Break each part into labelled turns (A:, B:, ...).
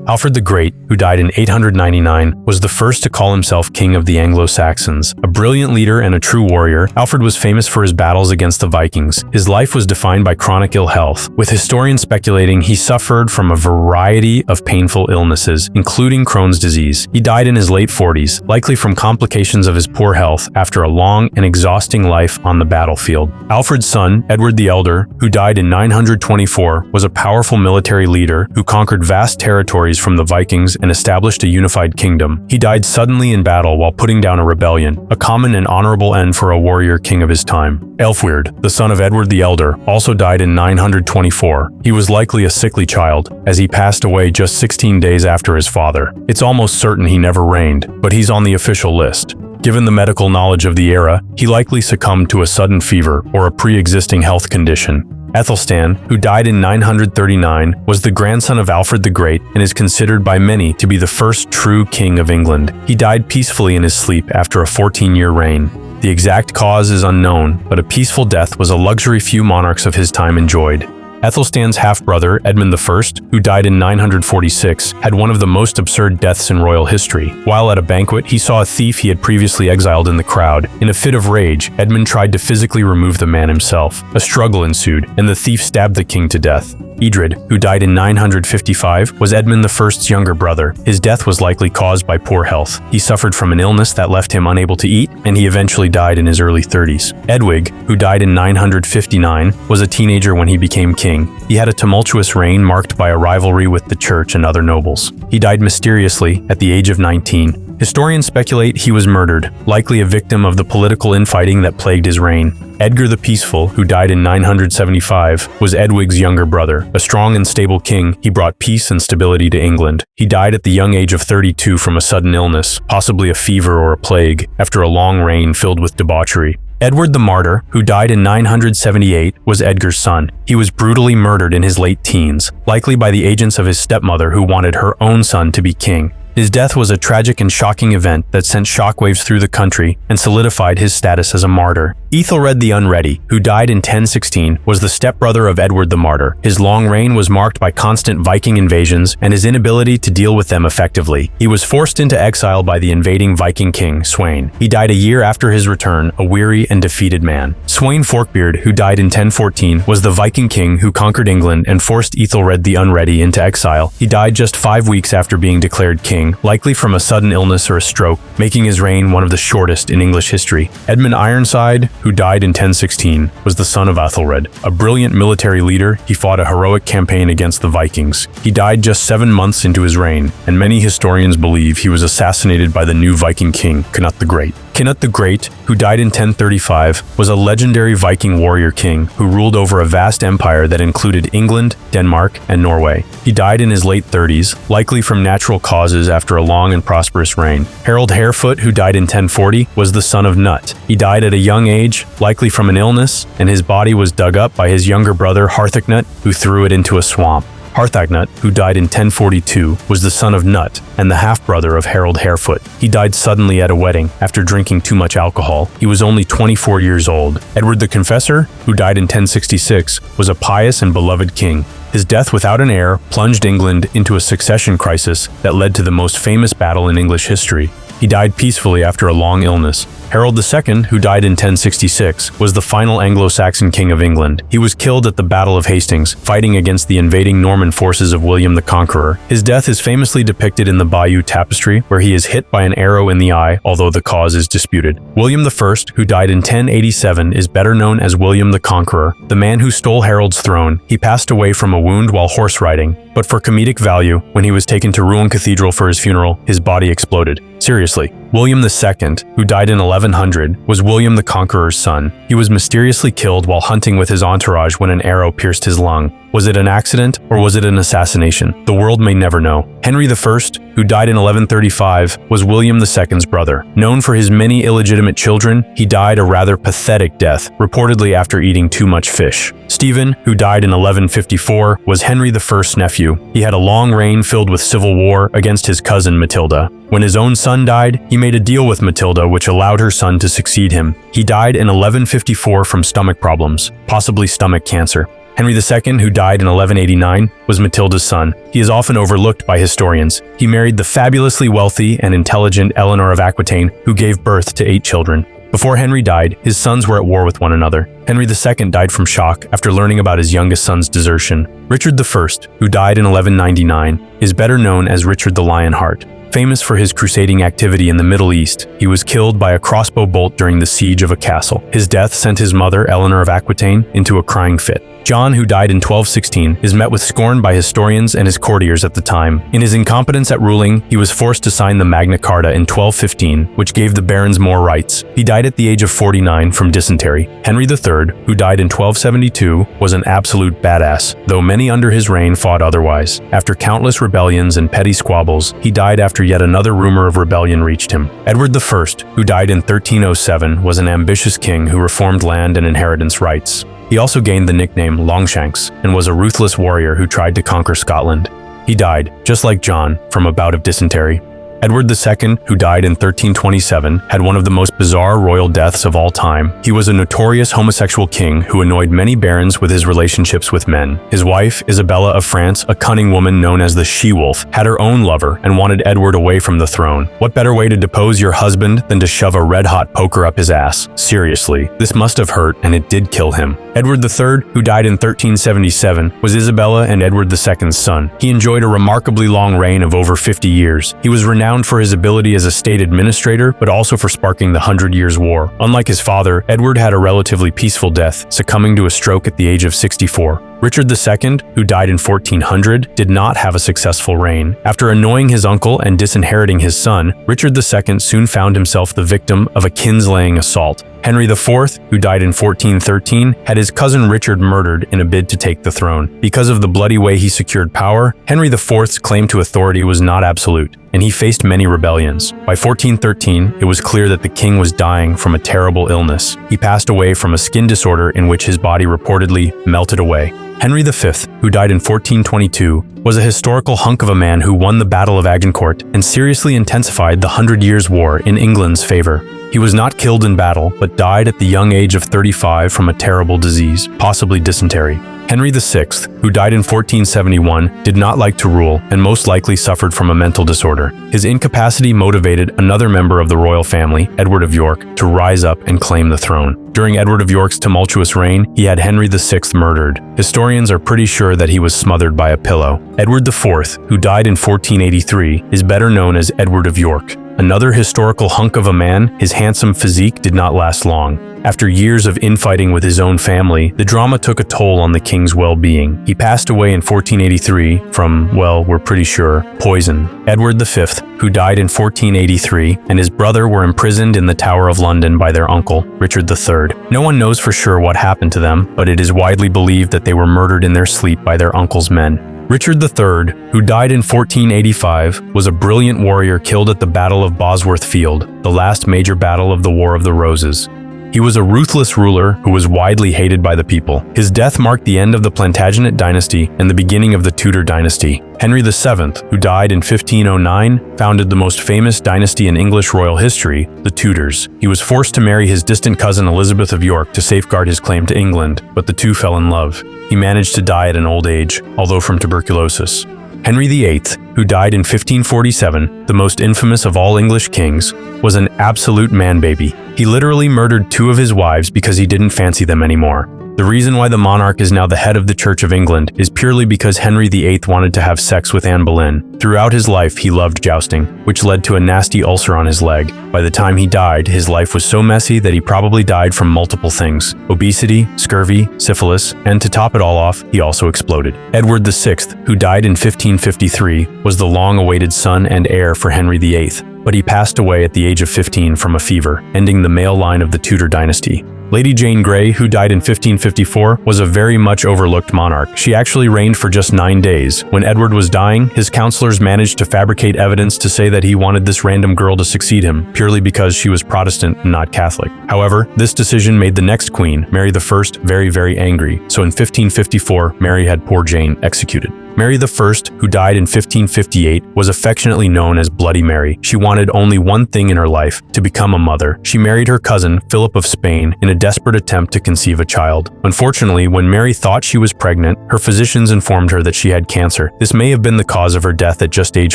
A: Alfred the Great, who died in 899, was the first to call himself king of the Anglo-Saxons. A brilliant leader and a true warrior, Alfred was famous for his battles against the Vikings. His life was defined by chronic ill health, with historians speculating he suffered from a variety of painful illnesses, including Crohn's disease. He died in his late 40s, likely from complications of his poor health after a long and exhausting life on the battlefield. Alfred's son, Edward the Elder, who died in 924, was a powerful military leader who conquered vast territories from the Vikings and established a unified kingdom. He died suddenly in battle while putting down a rebellion, a common and honorable end for a warrior king of his time. Ælfweard, the son of Edward the Elder, also died in 924. He was likely a sickly child, as he passed away just 16 days after his father. It's almost certain he never reigned, but he's on the official list. Given the medical knowledge of the era, he likely succumbed to a sudden fever or a pre-existing health condition. Æthelstan, who died in 939, was the grandson of Alfred the Great and is considered by many to be the first true king of England. He died peacefully in his sleep after a 14-year reign. The exact cause is unknown, but a peaceful death was a luxury few monarchs of his time enjoyed. Æthelstan's half-brother, Edmund I, who died in 946, had one of the most absurd deaths in royal history. While at a banquet, he saw a thief he had previously exiled in the crowd. In a fit of rage, Edmund tried to physically remove the man himself. A struggle ensued, and the thief stabbed the king to death. Eadred, who died in 955, was Edmund I's younger brother. His death was likely caused by poor health. He suffered from an illness that left him unable to eat, and he eventually died in his early 30s. Eadwig, who died in 959, was a teenager when he became king. He had a tumultuous reign marked by a rivalry with the church and other nobles. He died mysteriously at the age of 19. Historians speculate he was murdered, likely a victim of the political infighting that plagued his reign. Edgar the Peaceful, who died in 975, was Eadwig's younger brother. A strong and stable king, he brought peace and stability to England. He died at the young age of 32 from a sudden illness, possibly a fever or a plague, after a long reign filled with debauchery. Edward the Martyr, who died in 978, was Edgar's son. He was brutally murdered in his late teens, likely by the agents of his stepmother who wanted her own son to be king. His death was a tragic and shocking event that sent shockwaves through the country and solidified his status as a martyr. Æthelred the Unready, who died in 1016, was the stepbrother of Edward the Martyr. His long reign was marked by constant Viking invasions and his inability to deal with them effectively. He was forced into exile by the invading Viking king, Sweyn. He died a year after his return, a weary and defeated man. Sweyn Forkbeard, who died in 1014, was the Viking king who conquered England and forced Æthelred the Unready into exile. He died just 5 weeks after being declared king, likely from a sudden illness or a stroke, making his reign one of the shortest in English history. Edmund Ironside, who died in 1016, was the son of Æthelred. A brilliant military leader, he fought a heroic campaign against the Vikings. He died just 7 months into his reign, and many historians believe he was assassinated by the new Viking king, Cnut the Great. Cnut the Great, who died in 1035, was a legendary Viking warrior king who ruled over a vast empire that included England, Denmark, and Norway. He died in his late 30s, likely from natural causes after a long and prosperous reign. Harefoot, who died in 1040, was the son of Cnut. He died at a young age, likely from an illness, and his body was dug up by his younger brother Harthacnut, who threw it into a swamp. Harthacnut, who died in 1042, was the son of Cnut and the half-brother of Harefoot. He died suddenly at a wedding after drinking too much alcohol. He was only 24 years old. Edward the Confessor, who died in 1066, was a pious and beloved king. His death without an heir plunged England into a succession crisis that led to the most famous battle in English history. He died peacefully after a long illness. Harold II, who died in 1066, was the final Anglo-Saxon king of England. He was killed at the Battle of Hastings, fighting against the invading Norman forces of William the Conqueror. His death is famously depicted in the Bayeux Tapestry, where he is hit by an arrow in the eye, although the cause is disputed. William I, who died in 1087, is better known as William the Conqueror, the man who stole Harold's throne. He passed away from a wound while horse riding, but for comedic value, when he was taken to Rouen Cathedral for his funeral, his body exploded. Seriously. William II, who died in 1100, was William the Conqueror's son. He was mysteriously killed while hunting with his entourage when an arrow pierced his lung. Was it an accident, or was it an assassination? The world may never know. Henry I, who died in 1135, was William II's brother. Known for his many illegitimate children, he died a rather pathetic death, reportedly after eating too much fish. Stephen, who died in 1154, was Henry I's nephew. He had a long reign filled with civil war against his cousin Matilda. When his own son died, he made a deal with Matilda which allowed her son to succeed him. He died in 1154 from stomach problems, possibly stomach cancer. Henry II, who died in 1189, was Matilda's son. He is often overlooked by historians. He married the fabulously wealthy and intelligent Eleanor of Aquitaine, who gave birth to 8 children. Before Henry died, his sons were at war with one another. Henry II died from shock after learning about his youngest son's desertion. Richard I, who died in 1199, is better known as Richard the Lionheart. Famous for his crusading activity in the Middle East, he was killed by a crossbow bolt during the siege of a castle. His death sent his mother, Eleanor of Aquitaine, into a crying fit. John, who died in 1216, is met with scorn by historians and his courtiers at the time. In his incompetence at ruling, he was forced to sign the Magna Carta in 1215, which gave the barons more rights. He died at the age of 49 from dysentery. Henry III, who died in 1272, was an absolute badass, though many under his reign fought otherwise. After countless rebellions and petty squabbles, he died after yet another rumor of rebellion reached him. Edward I, who died in 1307, was an ambitious king who reformed land and inheritance rights. He also gained the nickname Longshanks and was a ruthless warrior who tried to conquer Scotland. He died, just like John, from a bout of dysentery. Edward II, who died in 1327, had one of the most bizarre royal deaths of all time. He was a notorious homosexual king who annoyed many barons with his relationships with men. His wife, Isabella of France, a cunning woman known as the She-Wolf, had her own lover and wanted Edward away from the throne. What better way to depose your husband than to shove a red-hot poker up his ass? Seriously, this must have hurt, and it did kill him. Edward III, who died in 1377, was Isabella and Edward II's son. He enjoyed a remarkably long reign of over 50 years. He was renowned for his ability as a state administrator, but also for sparking the 100 Years' War. Unlike his father, Edward had a relatively peaceful death, succumbing to a stroke at the age of 64. Richard II, who died in 1400, did not have a successful reign. After annoying his uncle and disinheriting his son, Richard II soon found himself the victim of a kinslaying assault. Henry IV, who died in 1413, had his cousin Richard murdered in a bid to take the throne. Because of the bloody way he secured power, Henry IV's claim to authority was not absolute, and he faced many rebellions. By 1413, it was clear that the king was dying from a terrible illness. He passed away from a skin disorder in which his body reportedly melted away. Henry V, who died in 1422, was a historical hunk of a man who won the Battle of Agincourt and seriously intensified the 100 Years' War in England's favor. He was not killed in battle, but died at the young age of 35 from a terrible disease, possibly dysentery. Henry VI, who died in 1471, did not like to rule and most likely suffered from a mental disorder. His incapacity motivated another member of the royal family, Edward of York, to rise up and claim the throne. During Edward of York's tumultuous reign, he had Henry VI murdered. Historians are pretty sure that he was smothered by a pillow. Edward IV, who died in 1483, is better known as Edward of York. Another historical hunk of a man, his handsome physique did not last long. After years of infighting with his own family, the drama took a toll on the king's well-being. He passed away in 1483 from, well, we're pretty sure, poison. Edward V, who died in 1483, and his brother were imprisoned in the Tower of London by their uncle, Richard III. No one knows for sure what happened to them, but it is widely believed that they were murdered in their sleep by their uncle's men. Richard III, who died in 1485, was a brilliant warrior killed at the Battle of Bosworth Field, the last major battle of the War of the Roses. He was a ruthless ruler who was widely hated by the people. His death marked the end of the Plantagenet dynasty and the beginning of the Tudor dynasty. Henry VII, who died in 1509, founded the most famous dynasty in English royal history, the Tudors. He was forced to marry his distant cousin Elizabeth of York to safeguard his claim to England, but the two fell in love. He managed to die at an old age, although from tuberculosis. Henry VIII, who died in 1547, the most infamous of all English kings, was an absolute man-baby. He literally murdered 2 of his wives because he didn't fancy them anymore. The reason why the monarch is now the head of the Church of England is purely because Henry VIII wanted to have sex with Anne Boleyn. Throughout his life, he loved jousting, which led to a nasty ulcer on his leg. By the time he died, his life was so messy that he probably died from multiple things: obesity, scurvy, syphilis, and to top it all off, he also exploded. Edward VI, who died in 1553, was the long-awaited son and heir for Henry VIII, but he passed away at the age of 15 from a fever, ending the male line of the Tudor dynasty. Lady Jane Grey, who died in 1554, was a very much overlooked monarch. She actually reigned for just 9 days. When Edward was dying, his counselors managed to fabricate evidence to say that he wanted this random girl to succeed him, purely because she was Protestant and not Catholic. However, this decision made the next queen, Mary I, very, very angry, so in 1554, Mary had poor Jane executed. Mary I, who died in 1558, was affectionately known as Bloody Mary. She wanted only one thing in her life: to become a mother. She married her cousin, Philip of Spain, in a desperate attempt to conceive a child. Unfortunately, when Mary thought she was pregnant, her physicians informed her that she had cancer. This may have been the cause of her death at just age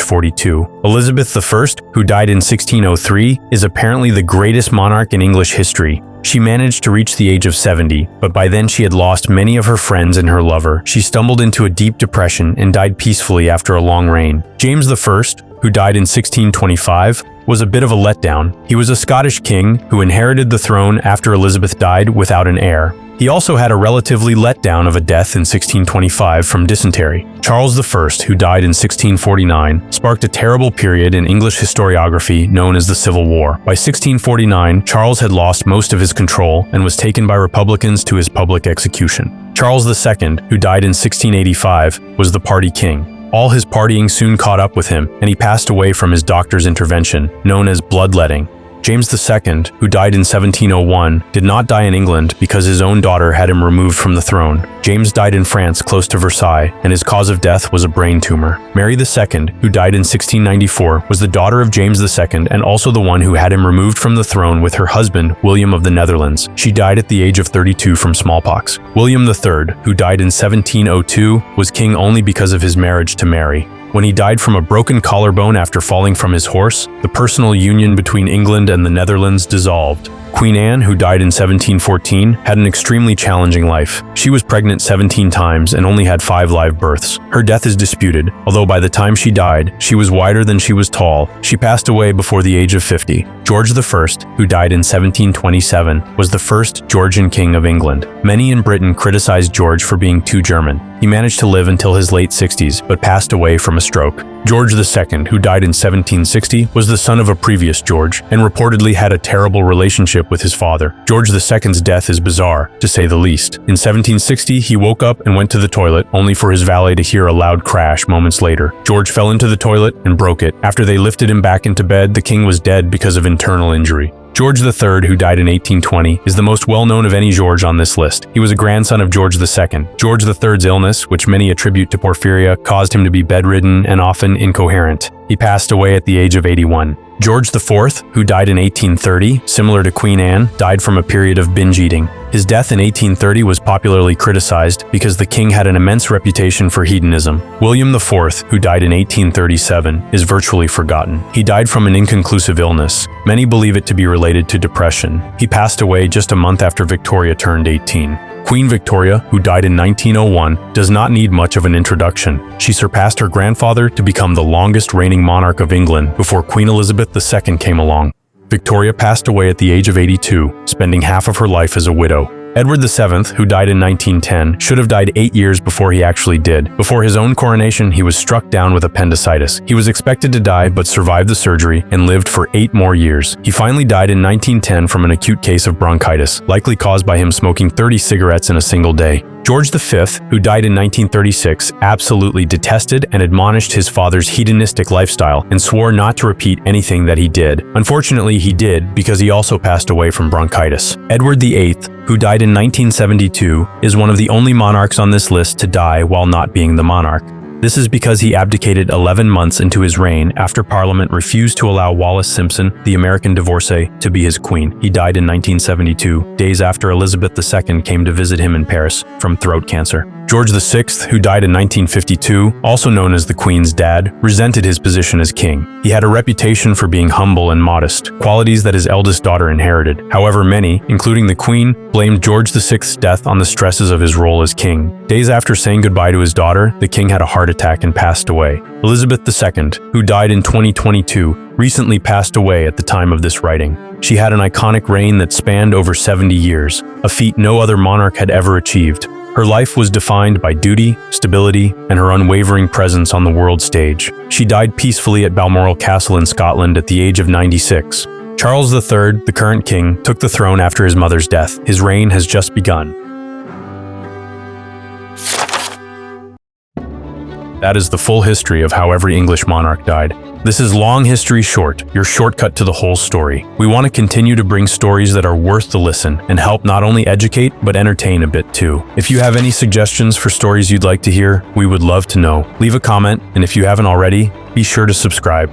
A: 42. Elizabeth I, who died in 1603, is apparently the greatest monarch in English history. She managed to reach the age of 70, but by then she had lost many of her friends and her lover. She stumbled into a deep depression and died peacefully after a long reign. James I, who died in 1625, was a bit of a letdown. He was a Scottish king who inherited the throne after Elizabeth died without an heir. He also had a relatively letdown of a death in 1625 from dysentery. Charles I, who died in 1649, sparked a terrible period in English historiography known as the Civil War. By 1649, Charles had lost most of his control and was taken by Republicans to his public execution. Charles II, who died in 1685, was the party king. All his partying soon caught up with him, and he passed away from his doctor's intervention, known as bloodletting. James II, who died in 1701, did not die in England because his own daughter had him removed from the throne. James died in France close to Versailles, and his cause of death was a brain tumor. Mary II, who died in 1694, was the daughter of James II and also the one who had him removed from the throne with her husband, William of the Netherlands. She died at the age of 32 from smallpox. William III, who died in 1702, was king only because of his marriage to Mary. When he died from a broken collarbone after falling from his horse, the personal union between England and the Netherlands dissolved. Queen Anne, who died in 1714, had an extremely challenging life. She was pregnant 17 times and only had 5 live births. Her death is disputed, although by the time she died, she was wider than she was tall. She passed away before the age of 50. George I, who died in 1727, was the first Georgian king of England. Many in Britain criticized George for being too German. He managed to live until his late 60s, but passed away from a stroke. George II, who died in 1760, was the son of a previous George, and reportedly had a terrible relationship with his father. George II's death is bizarre, to say the least. In 1760, he woke up and went to the toilet, only for his valet to hear a loud crash moments later. George fell into the toilet and broke it. After they lifted him back into bed, the king was dead because of internal injury. George III, who died in 1820, is the most well-known of any George on this list. He was a grandson of George II. George III's illness, which many attribute to porphyria, caused him to be bedridden and often incoherent. He passed away at the age of 81. George IV, who died in 1830, similar to Queen Anne, died from a period of binge eating. His death in 1830 was popularly criticized because the king had an immense reputation for hedonism. William IV, who died in 1837, is virtually forgotten. He died from an inconclusive illness. Many believe it to be related to depression. He passed away just a month after Victoria turned 18. Queen Victoria, who died in 1901, does not need much of an introduction. She surpassed her grandfather to become the longest reigning monarch of England before Queen Elizabeth II came along. Victoria passed away at the age of 82, spending half of her life as a widow. Edward VII, who died in 1910, should have died 8 years before he actually did. Before his own coronation, he was struck down with appendicitis. He was expected to die but survived the surgery and lived for 8 more years. He finally died in 1910 from an acute case of bronchitis, likely caused by him smoking 30 cigarettes in a single day. George V, who died in 1936, absolutely detested and admonished his father's hedonistic lifestyle and swore not to repeat anything that he did. Unfortunately, he did because he also passed away from bronchitis. Edward VIII, who died in 1972, is one of the only monarchs on this list to die while not being the monarch. This is because he abdicated 11 months into his reign after Parliament refused to allow Wallis Simpson, the American divorcee, to be his queen. He died in 1972, days after Elizabeth II came to visit him in Paris from throat cancer. George VI, who died in 1952, also known as the Queen's dad, resented his position as king. He had a reputation for being humble and modest, qualities that his eldest daughter inherited. However, many, including the Queen, blamed George VI's death on the stresses of his role as king. Days after saying goodbye to his daughter, the king had a heart attack and passed away. Elizabeth II, who died in 2022, recently passed away at the time of this writing. She had an iconic reign that spanned over 70 years, a feat no other monarch had ever achieved. Her life was defined by duty, stability, and her unwavering presence on the world stage. She died peacefully at Balmoral Castle in Scotland at the age of 96. Charles III, the current king, took the throne after his mother's death. His reign has just begun. That is the full history of how every English monarch died. This is Long History Short, your shortcut to the whole story. We want to continue to bring stories that are worth the listen and help not only educate, but entertain a bit too. If you have any suggestions for stories you'd like to hear, we would love to know. Leave a comment, and if you haven't already, be sure to subscribe.